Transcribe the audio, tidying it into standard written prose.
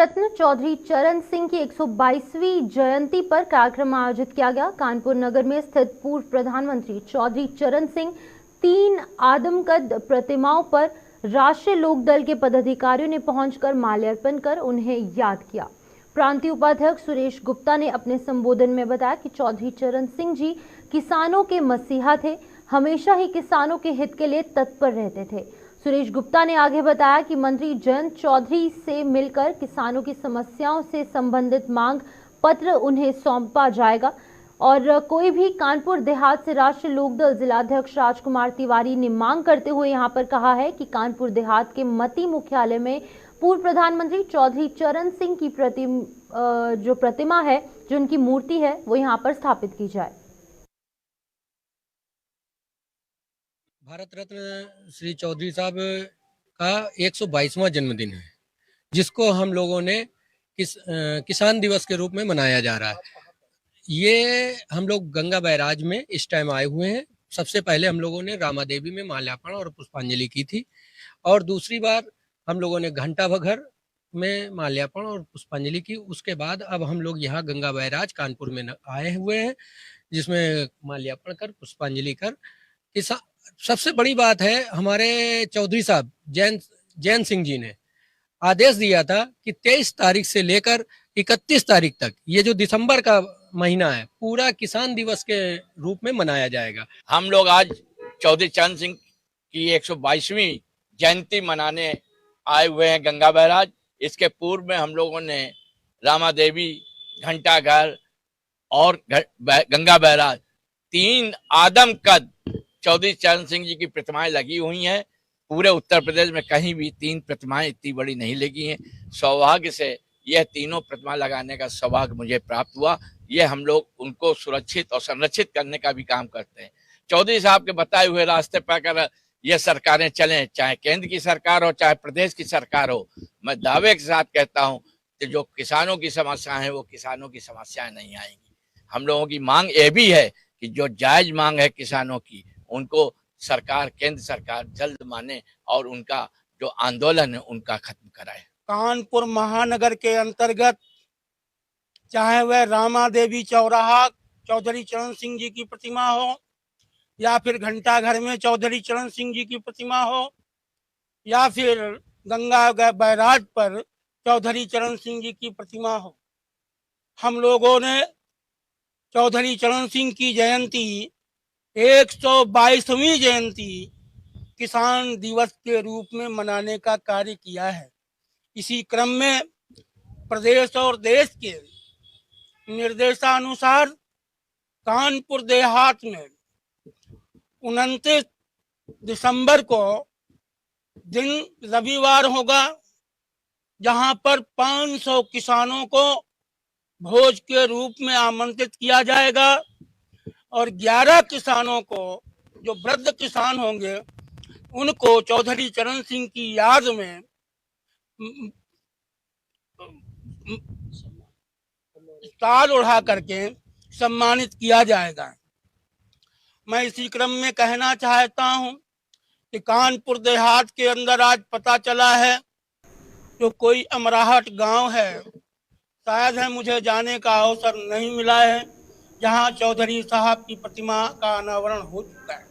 रत्न चौधरी चरण सिंह की 122वीं जयंती पर कार्यक्रम आयोजित किया गया। कानपुर नगर में स्थित पूर्व प्रधानमंत्री चौधरी चरण सिंह 3 आदमकद प्रतिमाओं पर राष्ट्रीय लोकदल के पदाधिकारियों ने पहुंचकर माल्यार्पण कर उन्हें याद किया। प्रांतीय उपाध्यक्ष सुरेश गुप्ता ने अपने संबोधन में बताया कि चौधरी चरण सिंह जी किसानों के मसीहा थे, हमेशा ही किसानों के हित के लिए तत्पर रहते थे। सुरेश गुप्ता ने आगे बताया कि मंत्री जयंत चौधरी से मिलकर किसानों की समस्याओं से संबंधित मांग पत्र उन्हें सौंपा जाएगा और कोई भी कानपुर देहात से राष्ट्रीय लोकदल जिलाध्यक्ष राजकुमार तिवारी ने मांग करते हुए यहां पर कहा है कि कानपुर देहात के मती मुख्यालय में पूर्व प्रधानमंत्री चौधरी चरण सिंह की जो प्रतिमा है, जो उनकी मूर्ति है, वो यहाँ पर स्थापित की जाए। भारत रत्न श्री चौधरी साहब का 122वां जन्मदिन है, जिसको हम लोगों ने किसान दिवस के रूप में मनाया जा रहा है। ये हम लोग गंगा बैराज में इस टाइम आए हुए हैं। सबसे पहले हम लोगों ने रामा देवी में माल्यार्पण और पुष्पांजलि की थी और दूसरी बार हम लोगों ने घंटा बघर में माल्यार्पण और पुष्पांजलि की। उसके बाद अब हम लोग यहाँ गंगा बैराज कानपुर में आए हुए हैं, जिसमें माल्यार्पण कर पुष्पांजलि कर सबसे बड़ी बात है, हमारे चौधरी साहब जैन सिंह जी ने आदेश दिया था कि 23 तारीख से लेकर 31 तारीख तक, ये जो दिसंबर का महीना है, पूरा किसान दिवस के रूप में मनाया जाएगा। हम लोग आज चौधरी चरण सिंह की 122वीं जयंती मनाने आए हुए हैं गंगा बैराज। इसके पूर्व में हम लोगों ने रामा देवी, घंटाघर और गंगा बैराज 3 आदमकद चौधरी चरण सिंह जी की प्रतिमाएं लगी हुई हैं। पूरे उत्तर प्रदेश में कहीं भी 3 प्रतिमाएं इतनी बड़ी नहीं लगी हैं। सौभाग्य से यह तीनों प्रतिमा लगाने का सौभाग्य मुझे प्राप्त हुआ। ये हम लोग उनको सुरक्षित और संरक्षित करने का भी काम करते हैं। चौधरी साहब के बताए हुए रास्ते पर अगर ये सरकारें चलें, चाहे केंद्र की सरकार हो चाहे प्रदेश की सरकार हो, मैं दावे के साथ कहता हूं कि जो किसानों की समस्याएं हैं वो किसानों की समस्याएं नहीं आएंगी। हम लोगों की मांग ये भी है कि जो जायज मांग है किसानों की, उनको सरकार, केंद्र सरकार जल्द माने और उनका जो आंदोलन है उनका खत्म कराए। कानपुर महानगर के अंतर्गत चाहे वह रामा देवी चौराहा चौधरी चरण सिंह जी की प्रतिमा हो, या फिर घंटाघर में चौधरी चरण सिंह जी की प्रतिमा हो, या फिर गंगा बैराज पर चौधरी चरण सिंह जी की प्रतिमा हो, हम लोगों ने चौधरी चरण सिंह की जयंती 122वीं जयंती किसान दिवस के रूप में मनाने का कार्य किया है। इसी क्रम में प्रदेश और देश के निर्देशानुसार कानपुर देहात में 29 दिसंबर को दिन रविवार होगा, जहां पर 500 किसानों को भोज के रूप में आमंत्रित किया जाएगा और 11 किसानों को, जो वृद्ध किसान होंगे, उनको चौधरी चरण सिंह की याद में शाल ओढ़ा करके सम्मानित किया जाएगा। मैं इसी क्रम में कहना चाहता हूं कि कानपुर देहात के अंदर आज पता चला है, जो कोई अमराहट गांव है, शायद है मुझे जाने का अवसर नहीं मिला है, जहां चौधरी साहब की प्रतिमा का अनावरण हो चुका है।